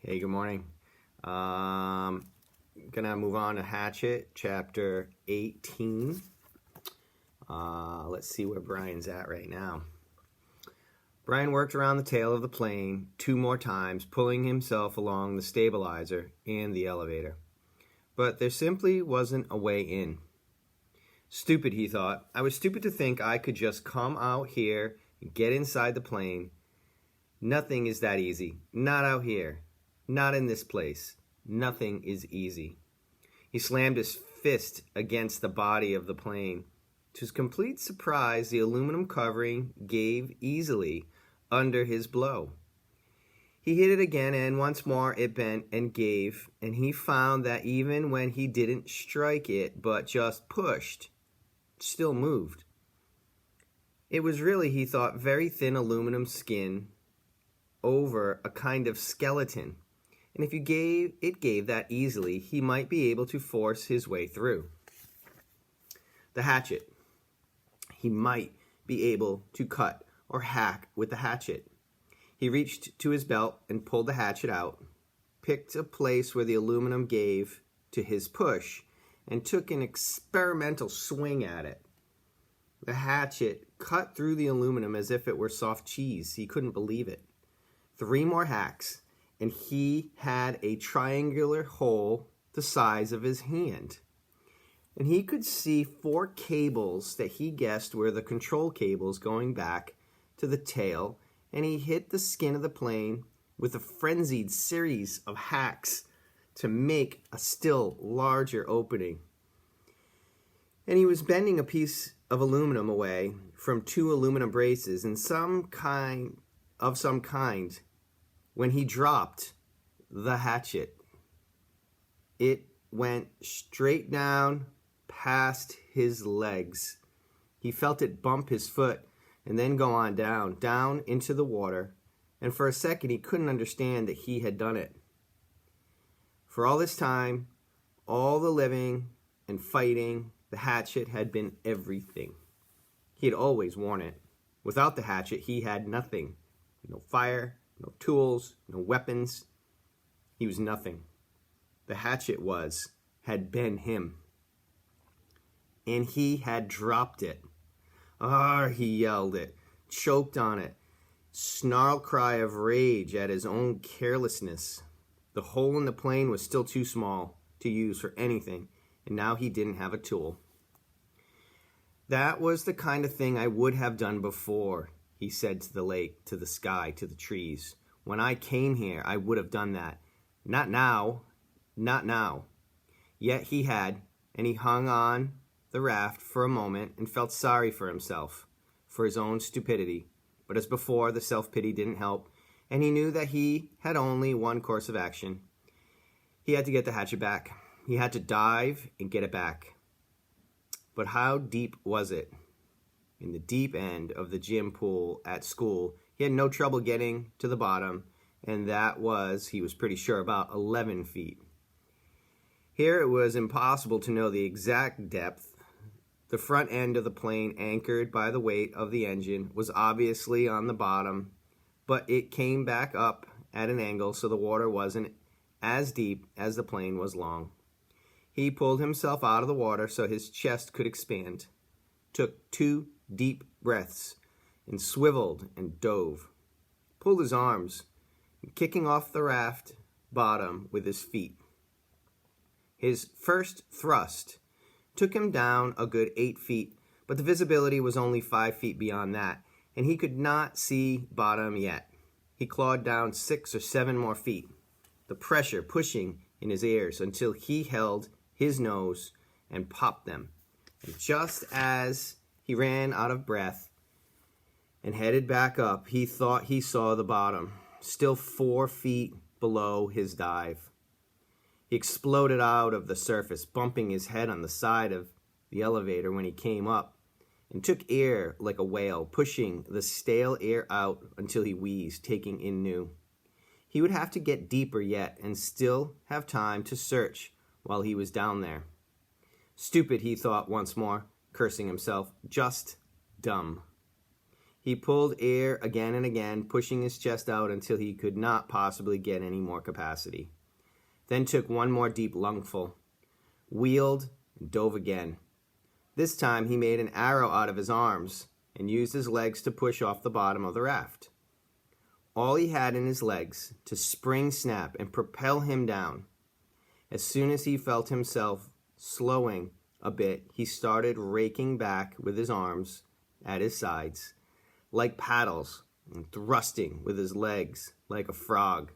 Hey, good morning. Gonna move on to Hatchet Chapter 18. Let's see where Brian's at right now. Brian worked around the tail of the plane 2 more times, pulling himself along the stabilizer and the elevator. But there simply wasn't a way in. Stupid, he thought. I was stupid to think I could just come out here and get inside the plane. Nothing is that easy. Not out here. Not in this place. Nothing is easy. He slammed his fist against the body of the plane. To his complete surprise, the aluminum covering gave easily under his blow. He hit it again, and once more it bent and gave, and he found that even when he didn't strike it, but just pushed, it still moved. It was really, he thought, very thin aluminum skin over a kind of skeleton. And if it gave that easily, he might be able to force his way through. The hatchet. He might be able to cut or hack with the hatchet. He reached to his belt and pulled the hatchet out, picked a place where the aluminum gave to his push, and took an experimental swing at it. The hatchet cut through the aluminum as if it were soft cheese. He couldn't believe it. 3 more hacks, and he had a triangular hole the size of his hand. And he could see 4 cables that he guessed were the control cables going back to the tail, and he hit the skin of the plane with a frenzied series of hacks to make a still larger opening. And he was bending a piece of aluminum away from 2 aluminum braces in some kind when he dropped the hatchet. It went straight down past his legs. He felt it bump his foot and then go on down into the water, and for a second he couldn't understand that he had done it. For all this time, all the living and fighting, the hatchet had been everything. He had always worn it. Without the hatchet, he had nothing. No fire, no tools, no weapons. He was nothing. The hatchet had been him. And he had dropped it. He yelled it, choked on it, snarled cry of rage at his own carelessness. The hole in the plane was still too small to use for anything, and now he didn't have a tool. That was the kind of thing I would have done before, he said to the lake, to the sky, to the trees. When I came here, I would have done that. Not now. Not now. Yet he had, and he hung on the raft for a moment and felt sorry for himself, for his own stupidity. But as before, the self-pity didn't help, and he knew that he had only one course of action. He had to get the hatchet back. He had to dive and get it back. But how deep was it? In the deep end of the gym pool at school, he had no trouble getting to the bottom, and that was, he was pretty sure, about 11 feet. Here it was impossible to know the exact depth. The front end of the plane, anchored by the weight of the engine, was obviously on the bottom, but it came back up at an angle so the water wasn't as deep as the plane was long. He pulled himself out of the water so his chest could expand, took 2 deep breaths, and swiveled and dove, pulled his arms, kicking off the raft bottom with his feet. His first thrust took him down a good 8 feet, but the visibility was only 5 feet beyond that, and he could not see bottom yet. He clawed down 6 or 7 more feet, the pressure pushing in his ears until he held his nose and popped them. And just as he ran out of breath and headed back up, he thought he saw the bottom, still 4 feet below his dive. He exploded out of the surface, bumping his head on the side of the elevator when he came up, and took air like a whale, pushing the stale air out until he wheezed, taking in new. He would have to get deeper yet and still have time to search while he was down there. Stupid, he thought once more, cursing himself. Just dumb. He pulled air again and again, pushing his chest out until he could not possibly get any more capacity. Then took one more deep lungful, wheeled, and dove again. This time he made an arrow out of his arms and used his legs to push off the bottom of the raft. All he had in his legs to spring snap and propel him down. As soon as he felt himself slowing a bit, he started raking back with his arms at his sides, like paddles, and thrusting with his legs like a frog.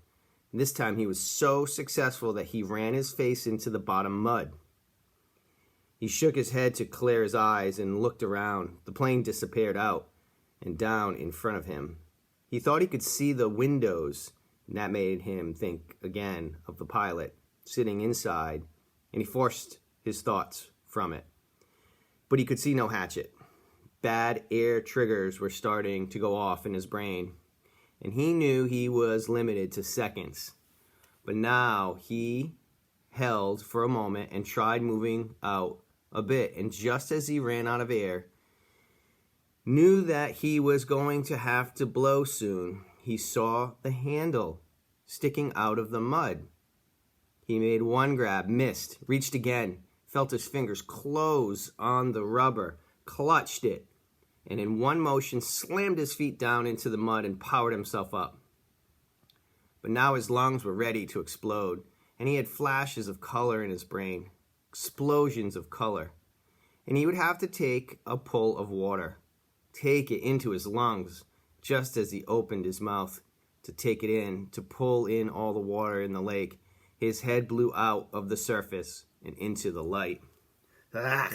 And this time he was so successful that he ran his face into the bottom mud. He shook his head to clear his eyes and looked around. The plane disappeared out and down in front of him. He thought he could see the windows, and that made him think again of the pilot sitting inside, and he forced his thoughts from it. But he could see no hatchet. Bad air triggers were starting to go off in his brain, and he knew he was limited to seconds. But now he held for a moment and tried moving out a bit, and just as he ran out of air, knew that he was going to have to blow soon, he saw the handle sticking out of the mud. He made one grab, missed, reached again, felt his fingers close on the rubber, clutched it, and in one motion slammed his feet down into the mud and powered himself up. But now his lungs were ready to explode, and he had flashes of color in his brain, explosions of color, and he would have to take a pull of water, take it into his lungs, just as he opened his mouth to take it in, to pull in all the water in the lake. His head blew out of the surface and into the light. Ugh.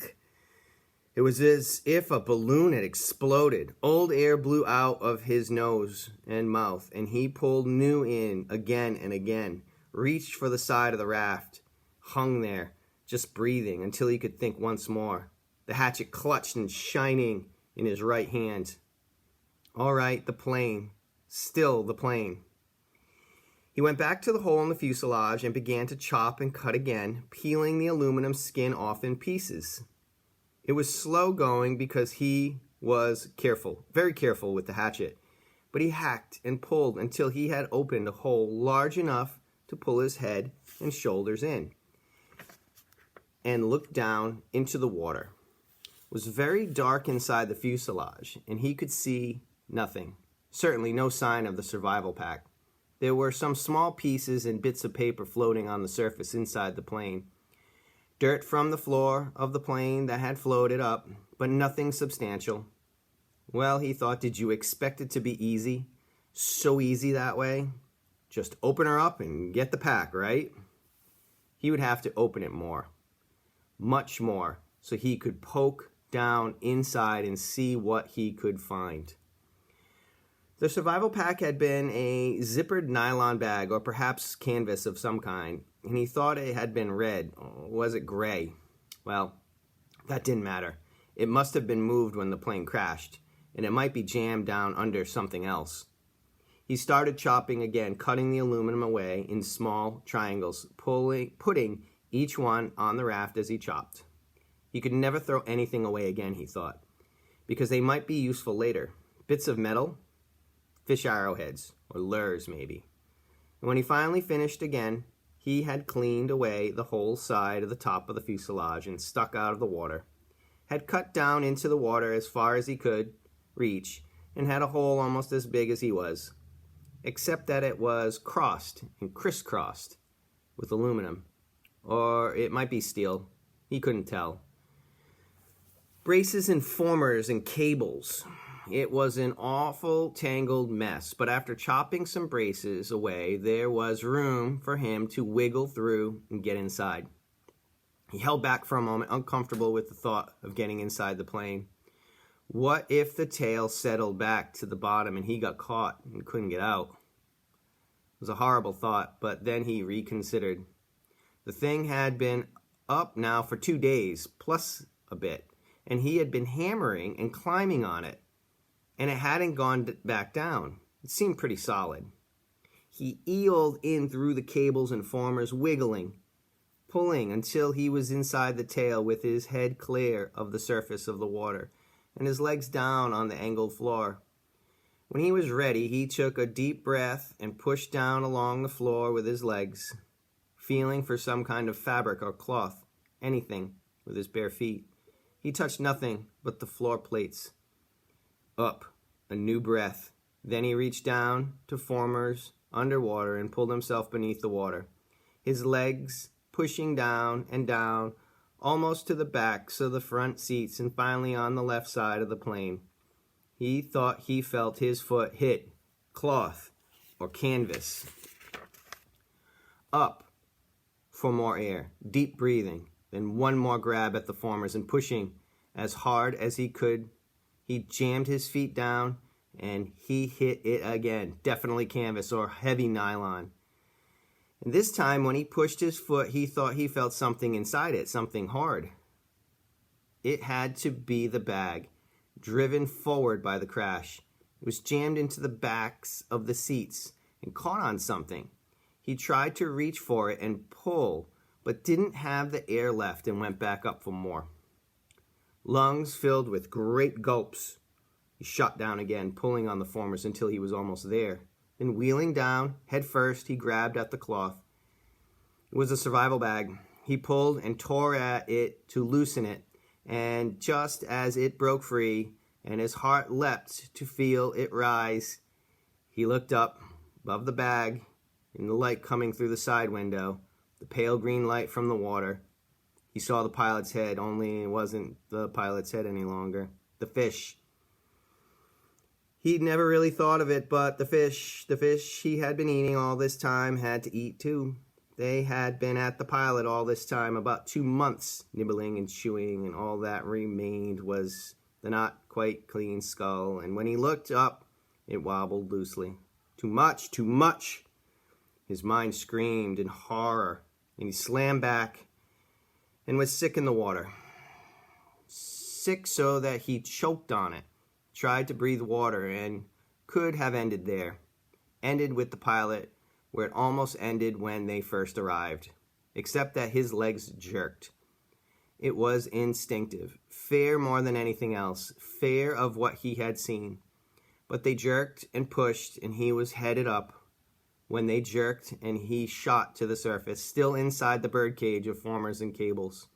It was as if a balloon had exploded. Old air blew out of his nose and mouth, and he pulled new in again and again, reached for the side of the raft, hung there, just breathing until he could think once more. The hatchet clutched and shining in his right hand. All right, the plane. Still the plane. He went back to the hole in the fuselage and began to chop and cut again, peeling the aluminum skin off in pieces. It was slow going because he was careful, very careful with the hatchet, but he hacked and pulled until he had opened a hole large enough to pull his head and shoulders in and looked down into the water. It was very dark inside the fuselage, and he could see nothing, certainly no sign of the survival pack. There were some small pieces and bits of paper floating on the surface inside the plane. Dirt from the floor of the plane that had floated up, but nothing substantial. Well, he thought, did you expect it to be easy? So easy that way? Just open her up and get the pack, right? He would have to open it more, much more, so he could poke down inside and see what he could find. The survival pack had been a zippered nylon bag or perhaps canvas of some kind, and he thought it had been red. Or was it gray? Well, that didn't matter. It must have been moved when the plane crashed, and it might be jammed down under something else. He started chopping again, cutting the aluminum away in small triangles, putting each one on the raft as he chopped. He could never throw anything away again, he thought, because they might be useful later. Bits of metal, fish arrowheads, or lures maybe. And when he finally finished again, he had cleaned away the whole side of the top of the fuselage and stuck out of the water, had cut down into the water as far as he could reach, and had a hole almost as big as he was, except that it was crossed and crisscrossed with aluminum, or it might be steel. He couldn't tell. Braces and formers and cables. It was an awful tangled mess, but after chopping some braces away, there was room for him to wiggle through and get inside. He held back for a moment, uncomfortable with the thought of getting inside the plane. What if the tail settled back to the bottom and he got caught and couldn't get out? It was a horrible thought, but then he reconsidered. The thing had been up now for 2 days, plus a bit, and he had been hammering and climbing on it, and it hadn't gone back down. It seemed pretty solid. He eeled in through the cables and formers, wiggling, pulling until he was inside the tail with his head clear of the surface of the water and his legs down on the angled floor. When he was ready, he took a deep breath and pushed down along the floor with his legs, feeling for some kind of fabric or cloth, anything, with his bare feet. He touched nothing but the floor plates. Up, a new breath. Then he reached down to formers underwater and pulled himself beneath the water, his legs pushing down and down, almost to the backs of the front seats and finally on the left side of the plane. He thought he felt his foot hit cloth or canvas. Up for more air, deep breathing, then one more grab at the formers and pushing as hard as he could. He jammed his feet down and he hit it again, definitely canvas or heavy nylon. And this time when he pushed his foot, he thought he felt something inside it, something hard. It had to be the bag, driven forward by the crash. It was jammed into the backs of the seats and caught on something. He tried to reach for it and pull, but didn't have the air left and went back up for more. Lungs filled with great gulps. He shot down again, pulling on the formers until he was almost there. Then wheeling down, head first, he grabbed at the cloth. It was a survival bag. He pulled and tore at it to loosen it, and just as it broke free and his heart leapt to feel it rise, he looked up above the bag in the light coming through the side window, the pale green light from the water. He saw the pilot's head, only it wasn't the pilot's head any longer. The fish. He'd never really thought of it, but the fish he had been eating all this time had to eat too. They had been at the pilot all this time, about 2 months, nibbling and chewing, and all that remained was the not quite clean skull. And when he looked up, it wobbled loosely. Too much, too much! His mind screamed in horror, and he slammed back and was sick in the water. Sick so that he choked on it, tried to breathe water, and could have ended there. Ended with the pilot where it almost ended when they first arrived, except that his legs jerked. It was instinctive, fear more than anything else, fear of what he had seen. But they jerked and pushed, and he was headed up when they jerked, and he shot to the surface, still inside the birdcage of formers and cables.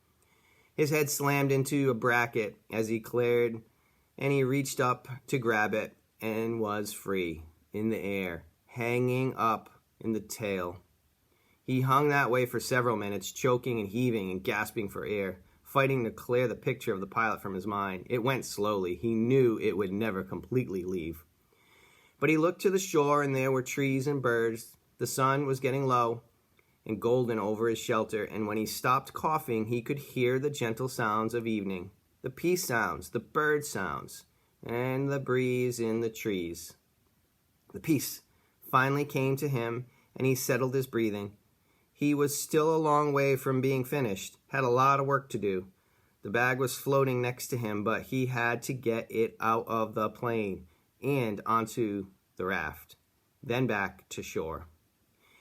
His head slammed into a bracket as he cleared, and he reached up to grab it and was free, in the air, hanging up in the tail. He hung that way for several minutes, choking and heaving and gasping for air, fighting to clear the picture of the pilot from his mind. It went slowly. He knew it would never completely leave. But he looked to the shore, and there were trees and birds. The sun was getting low and golden over his shelter, and when he stopped coughing, he could hear the gentle sounds of evening, the peace sounds, the bird sounds, and the breeze in the trees. The peace finally came to him, and he settled his breathing. He was still a long way from being finished, had a lot of work to do. The bag was floating next to him, but he had to get it out of the plane and onto the raft, then back to shore.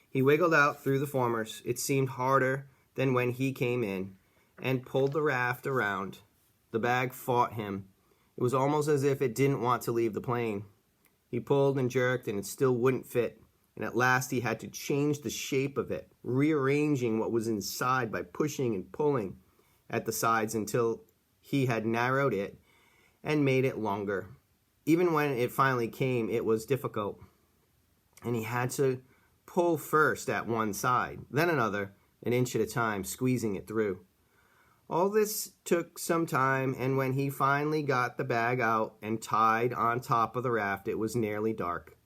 He wiggled out through the formers. It seemed harder than when he came in, and pulled the raft around. The bag fought him. It was almost as if it didn't want to leave the plane. He pulled and jerked, and it still wouldn't fit, and at last he had to change the shape of it, rearranging what was inside by pushing and pulling at the sides until he had narrowed it and made it longer. Even when it finally came, it was difficult, and he had to pull first at one side, then another, an inch at a time, squeezing it through. All this took some time, and when he finally got the bag out and tied on top of the raft, it was nearly dark.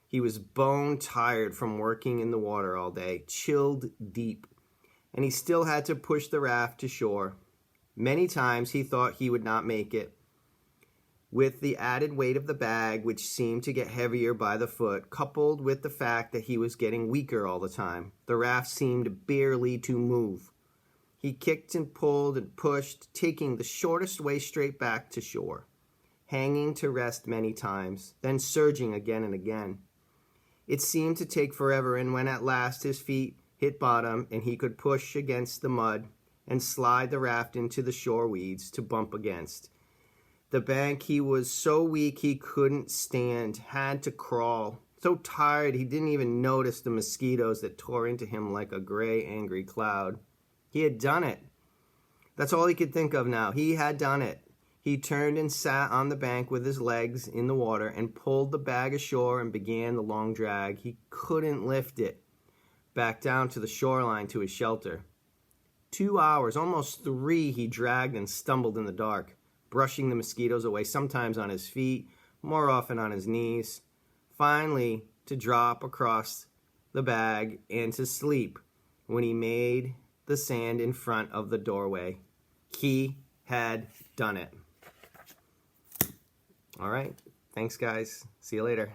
He was bone tired from working in the water all day, chilled deep, and he still had to push the raft to shore. Many times he thought he would not make it. With the added weight of the bag, which seemed to get heavier by the foot, coupled with the fact that he was getting weaker all the time, the raft seemed barely to move. He kicked and pulled and pushed, taking the shortest way straight back to shore, hanging to rest many times, then surging again and again. It seemed to take forever, and when at last his feet hit bottom and he could push against the mud and slide the raft into the shore weeds to bump against, the bank. He was so weak he couldn't stand, had to crawl. So tired he didn't even notice the mosquitoes that tore into him like a gray, angry cloud. He had done it. That's all he could think of now. He had done it. He turned and sat on the bank with his legs in the water and pulled the bag ashore and began the long drag. He couldn't lift it back down to the shoreline to his shelter. 2 hours, almost 3, he dragged and stumbled in the dark, brushing the mosquitoes away, sometimes on his feet, more often on his knees, finally to drop across the bag and to sleep when he made the sand in front of the doorway. He had done it. All right. Thanks, guys. See you later.